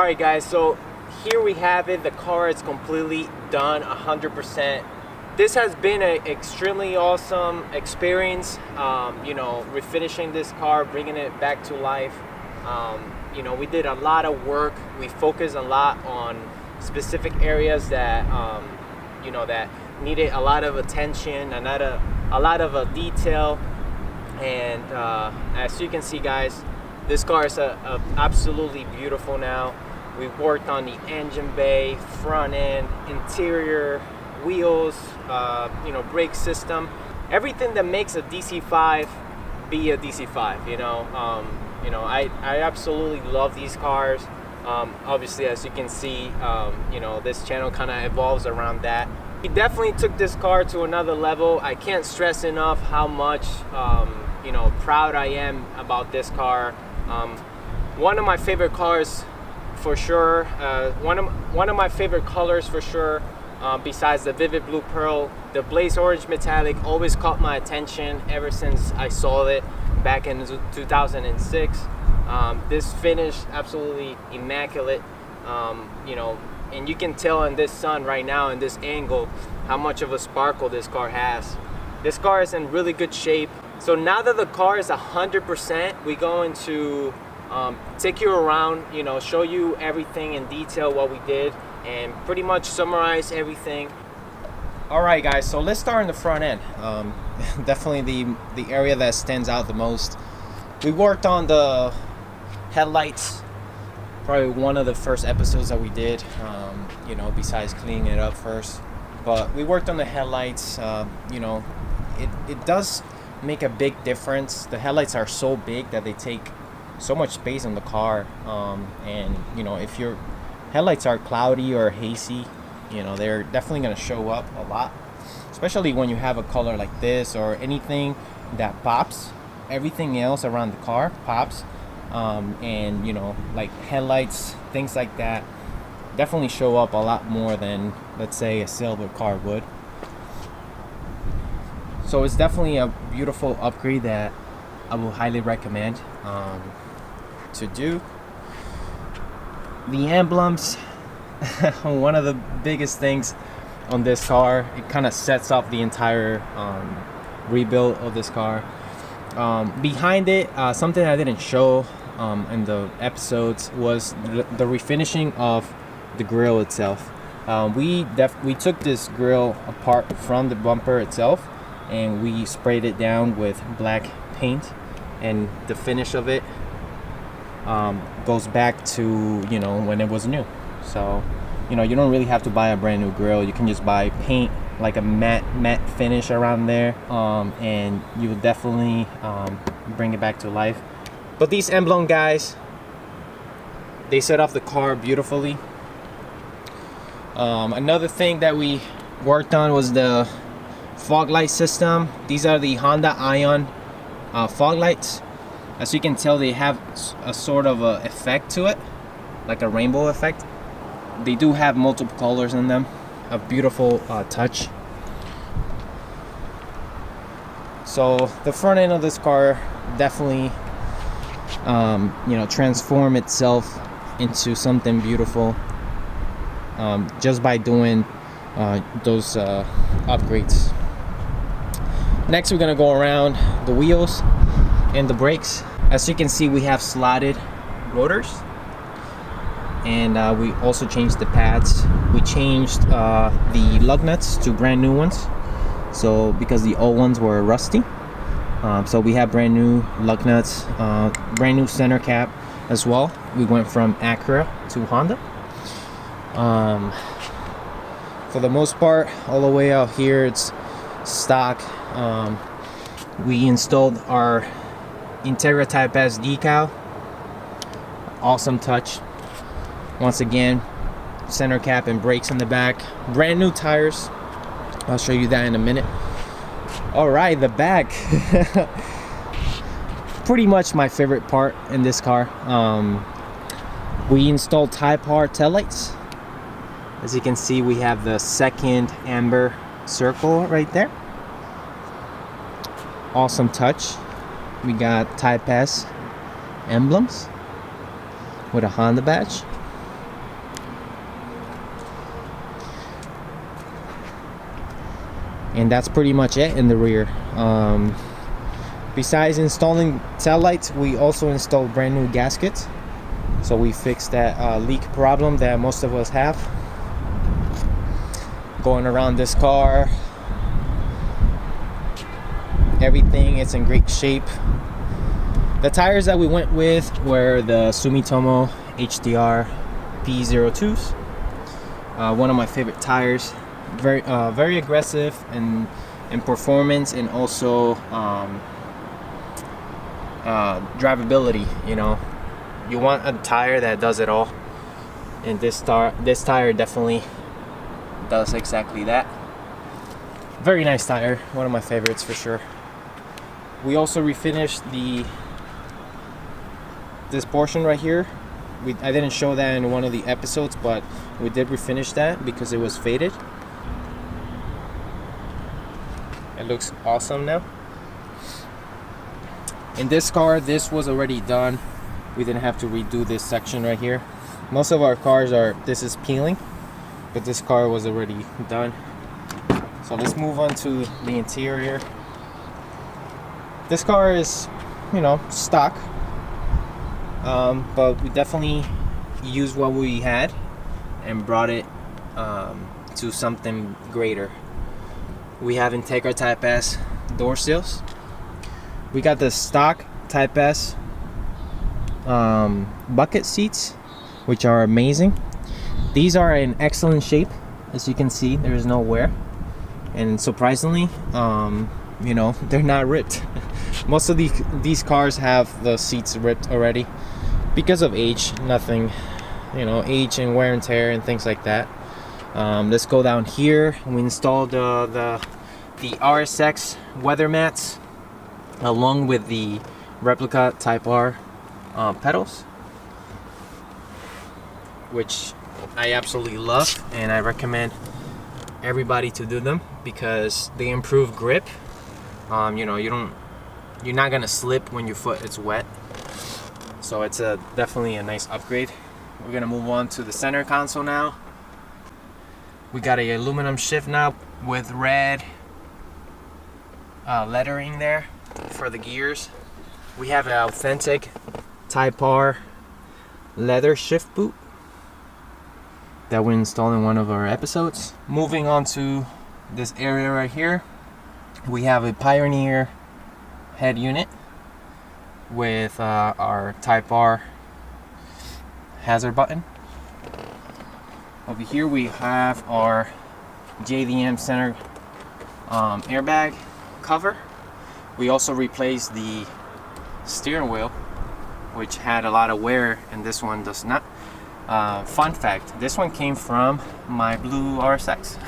Alright guys, so here we have it. The car is completely done, 100%. This has been an extremely awesome experience, refinishing this car, bringing it back to life. We did a lot of work. We focused a lot on specific areas that, that needed a lot of attention, a lot of detail. And as you can see, guys, this car is absolutely beautiful now. We worked on the engine bay, front end, interior, wheels, brake system, everything that makes a DC5 be a DC5. I absolutely love these cars. Obviously, as you can see, this channel kind of evolves around that. We definitely took this car to another level. I can't stress enough how much proud I am about this car. One of my favorite cars for sure, one of my favorite colors for sure, besides the Vivid Blue Pearl. The Blaze Orange Metallic always caught my attention ever since I saw it back in 2006. This finish, absolutely immaculate. And you can tell in this sun right now, in this angle, how much of a sparkle this car has. This car is in really good shape. So now that the car is 100%, we're going to take you around, show you everything in detail, what we did, and pretty much summarize everything. All right, guys, so let's start in the front end. Definitely the area that stands out the most. We worked on the headlights, probably one of the first episodes that we did, besides cleaning it up first. But we worked on the headlights. It does make a big difference. The headlights are so big that they take so much space in the car, and if your headlights are cloudy or hazy, they're definitely going to show up a lot, especially when you have a color like this or anything that pops. Everything else around the car pops, and like headlights, things like that definitely show up a lot more than, let's say, a silver car would. So it's definitely a beautiful upgrade that I will highly recommend to do. The emblems, one of the biggest things on this car. It kind of sets up the entire rebuild of this car. Behind it, something I didn't show in the episodes was the refinishing of the grille itself. We took this grille apart from the bumper itself, and we sprayed it down with black paint, and the finish of it goes back to when it was new. So you don't really have to buy a brand new grille. You can just buy paint, like a matte finish around there, and you will definitely bring it back to life. But these emblem guys, they set off the car beautifully. Another thing that we worked on was the fog light system. These are the Honda Ion fog lights. As you can tell, they have a sort of a effect to it, like a rainbow effect. They do have multiple colors in them. A beautiful touch. So the front end of this car definitely transform itself into something beautiful, just by doing those upgrades. Next, we're gonna go around the wheels and the brakes. As you can see, we have slotted rotors, and we also changed the pads. We changed the lug nuts to brand new ones, so because the old ones were rusty. So we have brand new lug nuts, brand new center cap as well. We went from Acura to Honda. For the most part, all the way out here, it's stock. We installed our Integra Type S decal. Awesome touch. Once again, center cap and brakes in the back. Brand new tires. I'll show you that in a minute. All right, the back. Pretty much my favorite part in this car. We installed Type R taillights. As you can see, we have the second amber circle right there. Awesome touch. We got Type S emblems with a Honda badge. and that's pretty much it in the rear. Besides installing tail lights, we also installed brand new gaskets, so we fixed that leak problem that most of us have. Going around this car, everything is in great shape. The tires that we went with were the Sumitomo HDR P02s, one of my favorite tires. Very aggressive in performance, and also drivability. You know, you want a tire that does it all, and this tire definitely does exactly that. Very nice tire, one of my favorites for sure. We also refinished this portion right here. I didn't show that in one of the episodes, but we did refinish that because it was faded. It looks awesome now. In this car, this was already done. We didn't have to redo this section right here. Most of our cars this is peeling, but this car was already done. So let's move on to the interior. This car is, you know, stock, but we definitely used what we had and brought it to something greater. We have Integra Type S door sills. We got the stock Type S bucket seats, which are amazing. These are in excellent shape. As you can see, there is no wear, and surprisingly, you know, they're not ripped. Most of these cars have the seats ripped already because of age. Nothing, you know, age and wear and tear and things like that. Let's go down here. We installed the RSX weather mats along with the replica Type R pedals, which I absolutely love, and I recommend everybody to do them because they improve grip. You know, you're not gonna slip when your foot is wet, so it's definitely a nice upgrade. We're gonna move on to the center console now. We got a aluminum shift knob with red lettering there for the gears. We have an authentic Type R leather shift boot that we installed in one of our episodes. Moving on to this area right here, we have a Pioneer head unit with our Type R hazard button. Over here we have our JDM center airbag cover. We also replaced the steering wheel, which had a lot of wear, and this one does not. Fun fact, this one came from my blue RSX.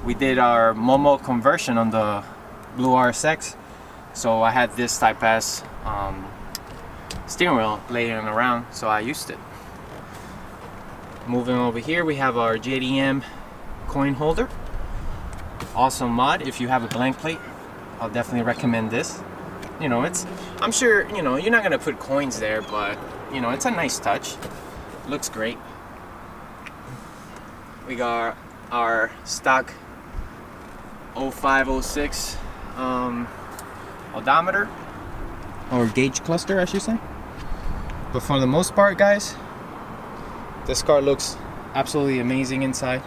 We did our Momo conversion on the blue RSX, so I had this Type S steering wheel laying around, so I used it. Moving over here, we have our JDM coin holder. Awesome mod. If you have a blank plate, I'll definitely recommend this. You know, I'm sure, you know, you're not gonna put coins there, but you know, it's a nice touch. Looks great. We got our stock 0506 odometer, or gauge cluster I should say. But for the most part, guys, this car looks absolutely amazing inside.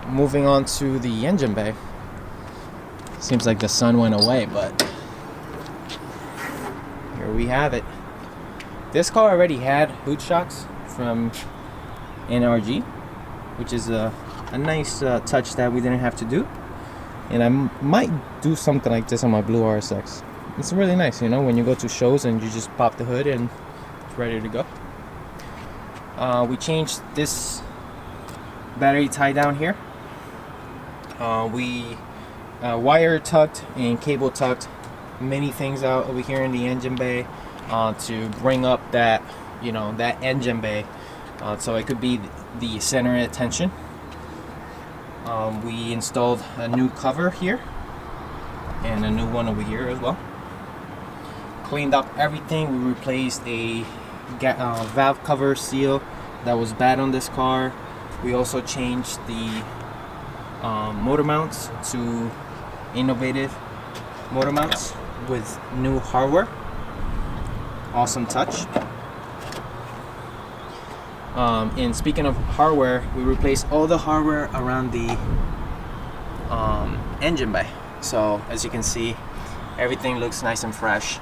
Moving on to the engine bay. Seems like the sun went away, but here we have it. This car already had hood shocks from NRG, which is a nice touch that we didn't have to do. And I might do something like this on my blue RSX. It's really nice, you know, when you go to shows and you just pop the hood and it's ready to go. We changed this battery tie down here. We wire tucked and cable tucked many things out over here in the engine bay to bring up that, you know, that engine bay, so it could be the center of attention. We installed a new cover here and a new one over here as well. Cleaned up everything. We replaced a valve cover seal that was bad on this car. We also changed the motor mounts to innovative motor mounts with new hardware. Awesome touch. And speaking of hardware, we replaced all the hardware around the engine bay. So as you can see, everything looks nice and fresh.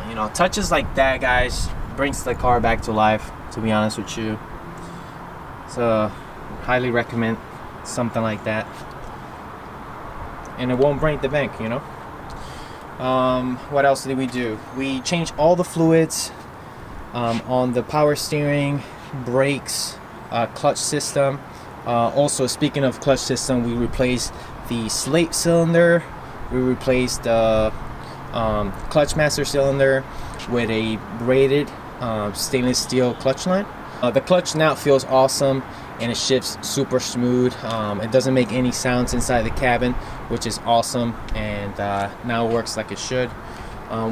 You know, touches like that, guys, brings the car back to life, to be honest with you. So highly recommend something like that, and it won't break the bank, you know. What else did we do? We changed all the fluids on the power steering, brakes, clutch system. Also, speaking of clutch system, we replaced the slate cylinder. We replaced the clutch master cylinder with a braided stainless steel clutch line. The clutch now feels awesome, and it shifts super smooth. It doesn't make any sounds inside the cabin, which is awesome, and now it works like it should.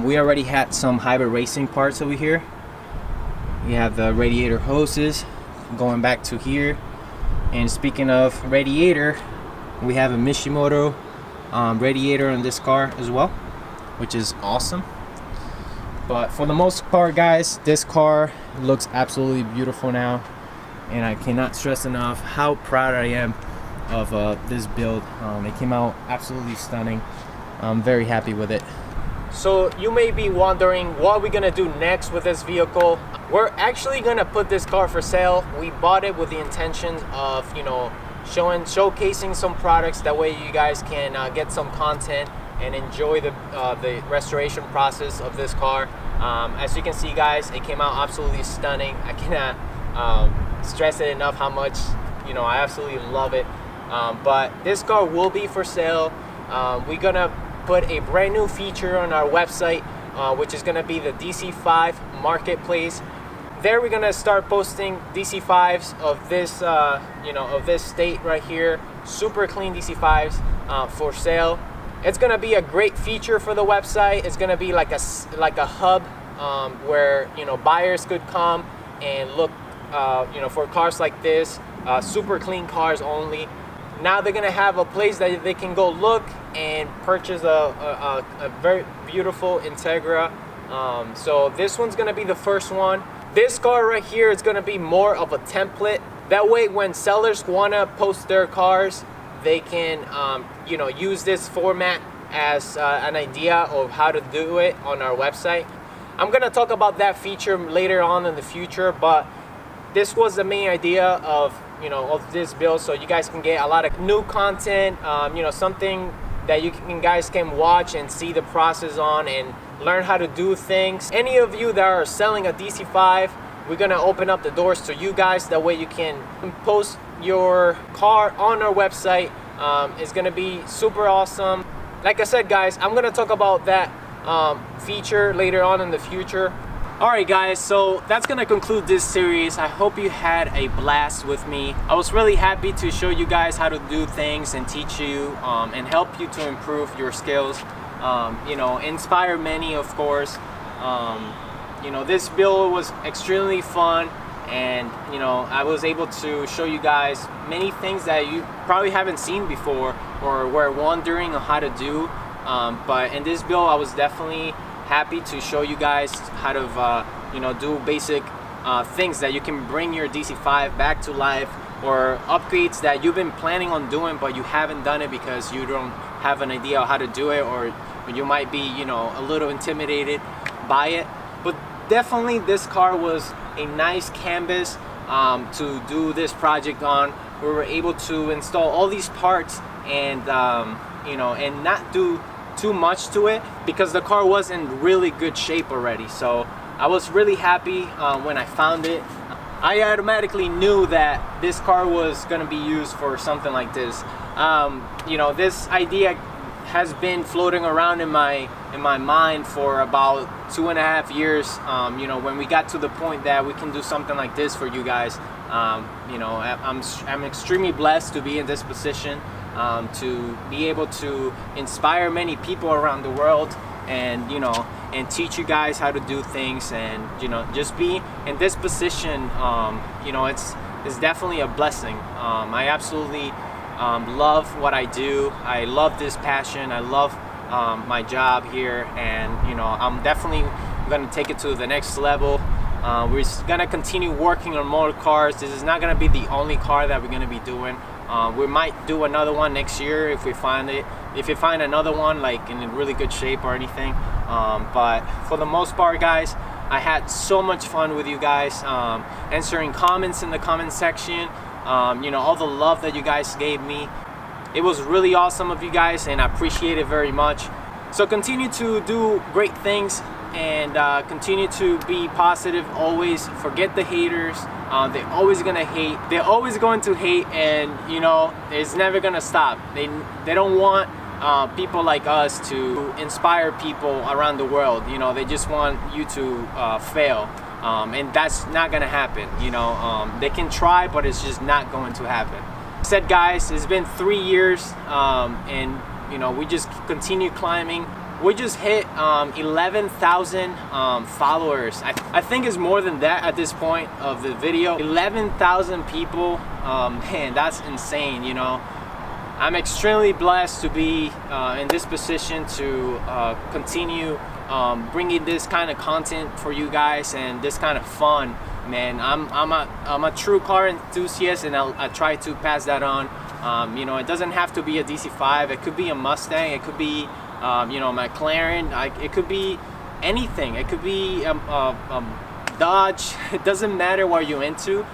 We already had some hybrid racing parts over here. We have the radiator hoses going back to here. And speaking of radiator, we have a Mishimoto radiator on this car as well, which is awesome. But for the most part, guys, this car looks absolutely beautiful now, and I cannot stress enough how proud I am of this build. It came out absolutely stunning. I'm very happy with it. So you may be wondering what we're gonna do next with this vehicle. We're actually gonna put this car for sale. We bought it with the intention of, you know, showcasing some products. That way you guys can get some content and enjoy the restoration process of this car. As you can see, guys, it came out absolutely stunning. I cannot stress it enough how much, you know, I absolutely love it. But this car will be for sale. We're gonna put a brand new feature on our website, which is gonna be the DC5 marketplace. There we're gonna start posting DC5s of this, you know, of this state right here. Super clean DC5s for sale. It's gonna be a great feature for the website. It's gonna be like a hub where, you know, buyers could come and look, you know, for cars like this, super clean cars only. Now they're gonna have a place that they can go look and purchase a very beautiful Integra. So this one's gonna be the first one. This car right here is gonna be more of a template. That way, when sellers wanna post their cars, they can, you know, use this format as an idea of how to do it on our website. I'm gonna talk about that feature later on in the future, but this was the main idea of, you know, of this build, so you guys can get a lot of new content, you know, something that you guys can watch and see the process on and learn how to do things. Any of you that are selling a DC5, we're gonna open up the doors to you guys. That way you can post your car on our website. It's gonna be super awesome. Like I said, guys, I'm gonna talk about that feature later on in the future. Alright guys, so that's gonna conclude this series. I hope you had a blast with me. I was really happy to show you guys how to do things and teach you and help you to improve your skills. You know, inspire many, of course. You know, this build was extremely fun, and you know, I was able to show you guys many things that you probably haven't seen before or were wondering on how to do. But in this build, I was definitely happy to show you guys how to you know, do basic things that you can bring your DC5 back to life, or upgrades that you've been planning on doing but you haven't done it because you don't have an idea of how to do it, or you might be, you know, a little intimidated by it. But definitely this car was a nice canvas to do this project on. We were able to install all these parts and you know, and not do too much to it because the car was in really good shape already. So I was really happy when I found it. I automatically knew that this car was going to be used for something like this. You know, this idea has been floating around in my mind for about 2.5 years. You know, when we got to the point that we can do something like this for you guys, you know, I'm extremely blessed to be in this position, to be able to inspire many people around the world, and you know, and teach you guys how to do things, and you know, just be in this position. You know, it's definitely a blessing. I absolutely love what I do. I love this passion. I love my job here, and you know, I'm definitely gonna take it to the next level. We're gonna continue working on more cars. This is not gonna be the only car that we're gonna be doing. We might do another one next year if we find it. If we find another one like in really good shape or anything. But for the most part, guys, I had so much fun with you guys, answering comments in the comment section. You know, all the love that you guys gave me. It was really awesome of you guys, and I appreciate it very much. So continue to do great things, and continue to be positive always. Forget the haters. They're always gonna hate. They're always going to hate, and you know, it's never gonna stop. They don't want people like us to inspire people around the world. You know, they just want you to fail, and that's not gonna happen. You know, they can try, but it's just not going to happen. Said, guys, it's been 3 years, and you know, we just continue climbing. We just hit 11,000 followers. I think it's more than that at this point of the video. 11,000 people. Man, that's insane. You know, I'm extremely blessed to be in this position to continue bringing this kind of content for you guys and this kind of fun. Man, I'm a true car enthusiast, and I try to pass that on. You know, it doesn't have to be a DC5. It could be a Mustang. It could be you know, McLaren. It could be anything. It could be Dodge. It doesn't matter what you're into.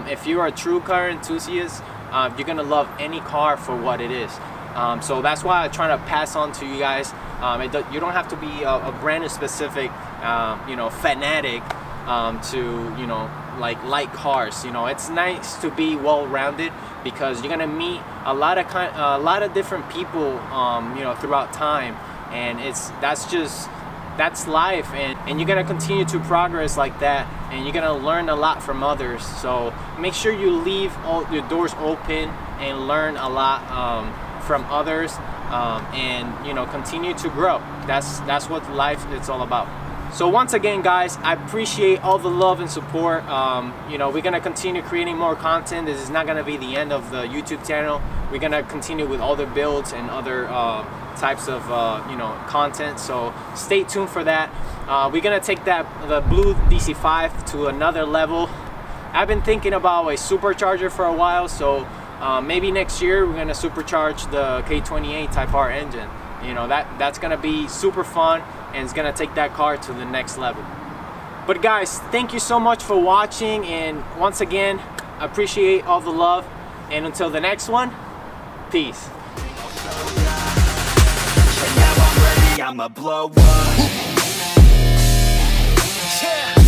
If you're a true car enthusiast, you're gonna love any car for what it is. So that's why I try to pass on to you guys. You don't have to be a brand specific, you know, fanatic to, you know, like cars. You know, it's nice to be well-rounded, because you're gonna meet a lot of different people, you know, throughout time, and that's life, and you're gonna continue to progress like that, and you're gonna learn a lot from others. So make sure you leave all your doors open and learn a lot from others, and you know, continue to grow. That's what life is all about. So once again, guys, I appreciate all the love and support. You know, we're gonna continue creating more content. This is not gonna be the end of the YouTube channel. We're gonna continue with other builds and other types of you know, content. So stay tuned for that. We're gonna take the blue DC5 to another level. I've been thinking about a supercharger for a while, so maybe next year we're gonna supercharge the K28 Type R engine. You know, that's gonna be super fun, and it's gonna take that car to the next level. But guys, thank you so much for watching, and once again, I appreciate all the love, and until the next one, peace. I'ma blow up. Yeah.